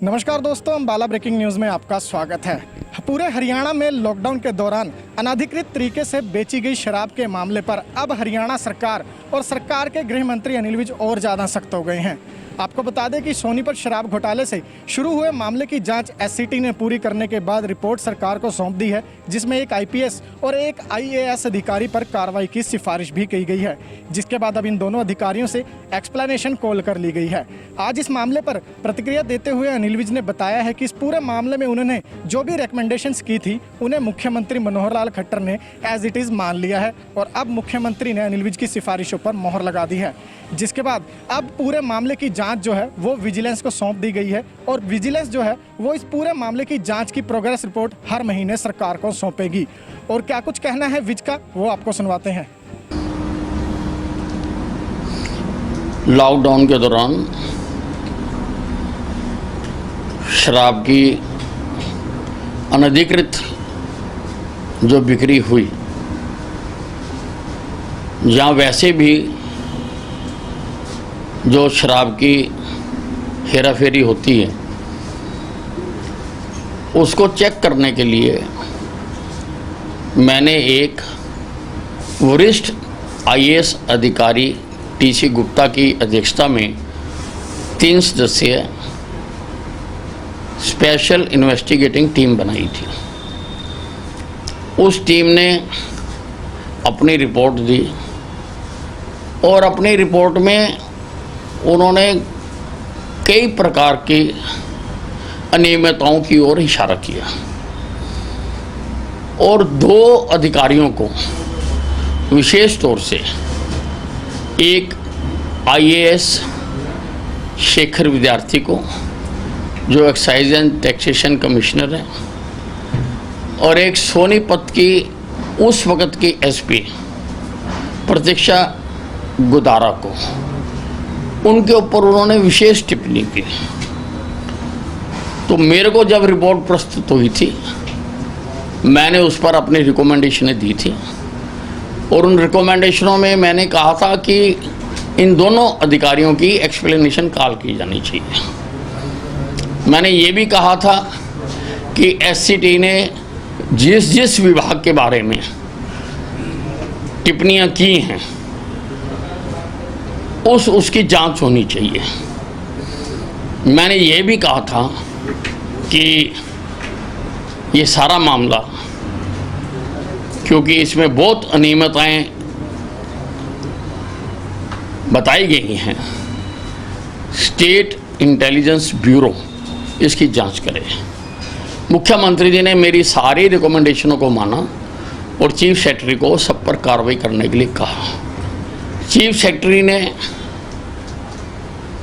नमस्कार दोस्तों, Ambala breaking news में आपका स्वागत है। पूरे हरियाणा में लॉकडाउन के दौरान अनधिकृत तरीके से बेची गई शराब के मामले पर अब हरियाणा सरकार और सरकार के गृह मंत्री अनिल विज और ज़्यादा सख्त हो गए हैं। आपको बता दें कि सोनीपत शराब घोटाले से शुरू हुए मामले की जांच एससीटी ने पूरी करने के बाद रिपोर्ट सरकार को सौंप दी है, जिसमें एक आईपीएस और एक आईएएस अधिकारी पर कार्रवाई की सिफारिश भी की गई है, जिसके बाद अब इन दोनों अधिकारियों से एक्सप्लेनेशन कॉल कर ली गई है। आज इस मामले पर प्रतिक्रिया देते हुए अनिल विज ने बताया है कि इस पूरे मामले में उन्होंने जो भी रिकमेंडेशंस की थी उन्हें मुख्यमंत्री मनोहर लाल खट्टर ने एज इट इज़ मान लिया है और अब मुख्यमंत्री ने अनिल विज की सिफारिशों पर मोहर लगा दी है, जिसके बाद अब पूरे मामले की जांच जो है वो विजिलेंस को सौंप दी गई है और विजिलेंस जो है वो इस पूरे मामले की जांच की प्रोग्रेस रिपोर्ट हर महीने सरकार को सौंपेगी। और क्या कुछ कहना है विज का वो आपको सुनवाते हैं। लॉकडाउन के दौरान शराब की अनधिकृत जो बिक्री हुई, या वैसे भी जो शराब की हेरा फेरी होती है उसको चेक करने के लिए मैंने एक वरिष्ठ आईएएस अधिकारी टीसी गुप्ता की अध्यक्षता में 3 सदस्यीय स्पेशल इन्वेस्टिगेटिंग टीम बनाई थी। उस टीम ने अपनी रिपोर्ट दी और अपनी रिपोर्ट में उन्होंने कई प्रकार की अनियमितताओं की ओर इशारा किया और 2 अधिकारियों को विशेष तौर से, एक आईएएस शेखर विद्यार्थी को जो एक्साइज एंड टैक्सेशन कमिश्नर है, और एक सोनीपत की उस वक़्त की एसपी प्रतीक्षा गुदारा को, उनके ऊपर उन्होंने विशेष टिप्पणी की। तो मेरे को जब रिपोर्ट प्रस्तुत हुई थी मैंने उस पर अपनी रिकमेंडेशनें दी थी और उन रिकमेंडेशनों में मैंने कहा था कि इन दोनों अधिकारियों की एक्सप्लेनेशन कॉल की जानी चाहिए। मैंने ये भी कहा था कि एससीटी ने जिस विभाग के बारे में टिप्पणियां की हैं उसकी जांच होनी चाहिए। मैंने ये भी कहा था कि ये सारा मामला, क्योंकि इसमें बहुत अनियमितताएं बताई गई हैं, स्टेट इंटेलिजेंस ब्यूरो इसकी जांच करे। मुख्यमंत्री जी ने मेरी सारी रिकमेंडेशनों को माना और चीफ सेक्रेटरी को सब पर कार्रवाई करने के लिए कहा। चीफ सेक्रेटरी ने,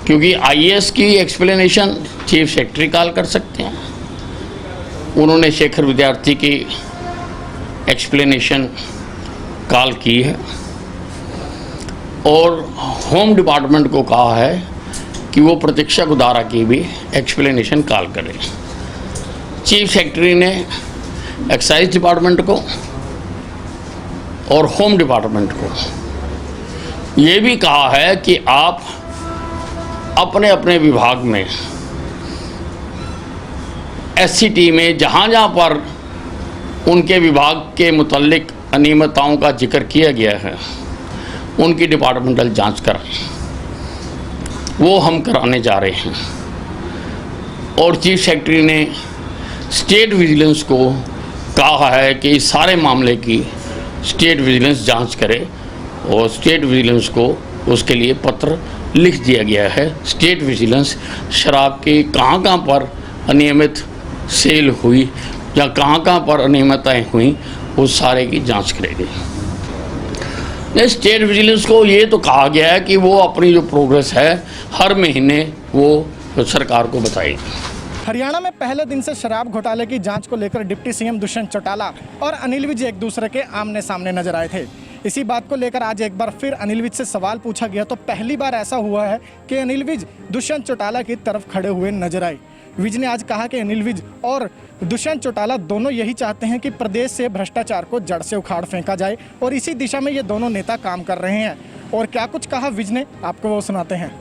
क्योंकि आईएएस की एक्सप्लेनेशन चीफ सेक्रेटरी कॉल कर सकते हैं, उन्होंने शेखर विद्यार्थी की एक्सप्लेनेशन कॉल की है और होम डिपार्टमेंट को कहा है कि वो प्रतीक्षा गुदारा की भी एक्सप्लेनेशन कॉल करे। चीफ सेक्रेटरी ने एक्साइज डिपार्टमेंट को और होम डिपार्टमेंट को ये भी कहा है कि आप अपने अपने विभाग में एससीटी में जहाँ जहाँ पर उनके विभाग के मुतल्लिक अनियमितताओं का जिक्र किया गया है उनकी डिपार्टमेंटल जांच कराएं। वो हम कराने जा रहे हैं और चीफ सेक्रेटरी ने स्टेट विजिलेंस को कहा है कि इस सारे मामले की स्टेट विजिलेंस जांच करे और स्टेट विजिलेंस को उसके लिए पत्र लिख दिया गया है। स्टेट विजिलेंस शराब की कहाँ कहाँ पर अनियमित सेल हुई या कहाँ कहाँ पर अनियमितताएँ हुई उस सारे की जांच करेगी। स्टेट विजिलेंस को ये तो कहा गया है कि वो अपनी जो प्रोग्रेस है हर महीने वो सरकार को बताएगी। हरियाणा में पहले दिन से शराब घोटाले की जांच को लेकर डिप्टी सीएम दुष्यंत चौटाला और अनिल विज एक दूसरे के आमने सामने नजर आए थे। इसी बात को लेकर आज एक बार फिर अनिल विज से सवाल पूछा गया तो पहली बार ऐसा हुआ है कि अनिल विज दुष्यंत चौटाला की तरफ खड़े हुए नजर आए। विज ने आज कहा कि अनिल विज और दुष्यंत चौटाला दोनों यही चाहते हैं कि प्रदेश से भ्रष्टाचार को जड़ से उखाड़ फेंका जाए और इसी दिशा में ये दोनों नेता काम कर रहे हैं। और क्या कुछ कहा विज ने, आपको वो सुनाते हैं।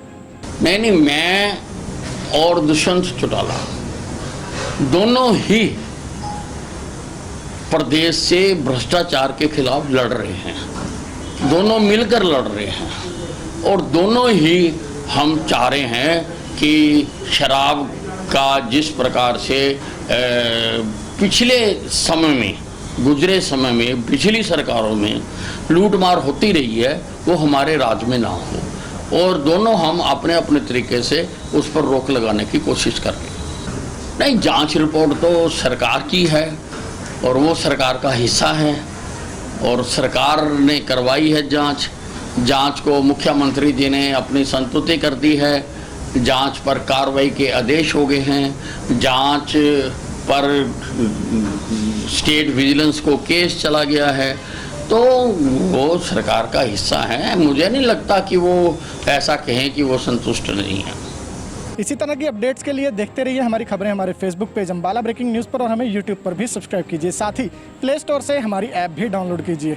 नहीं, मैं और दुष्यंत चौटाला दोनों ही प्रदेश से भ्रष्टाचार के खिलाफ लड़ रहे हैं, दोनों मिलकर लड़ रहे हैं और दोनों ही हम चाह रहे हैं कि शराब का जिस प्रकार से पिछले समय में, गुजरे समय में पिछली सरकारों में लूटमार होती रही है वो हमारे राज्य में ना हो, और दोनों हम अपने अपने तरीके से उस पर रोक लगाने की कोशिश कर रहे हैं। नहीं, जांच रिपोर्ट तो सरकार की है और वो सरकार का हिस्सा है और सरकार ने करवाई है जांच को मुख्यमंत्री जी ने अपनी संतुष्टि कर दी है, जांच पर कार्रवाई के आदेश हो गए हैं, जांच पर स्टेट विजिलेंस को केस चला गया है, तो वो सरकार का हिस्सा है। मुझे नहीं लगता कि वो ऐसा कहें कि वो संतुष्ट नहीं है। इसी तरह की अपडेट्स के लिए देखते रहिए हमारी खबरें हमारे Facebook page Ambala breaking news पर, और हमें यूट्यूब पर भी सब्सक्राइब कीजिए। साथ ही प्ले स्टोर से हमारी ऐप भी डाउनलोड कीजिए।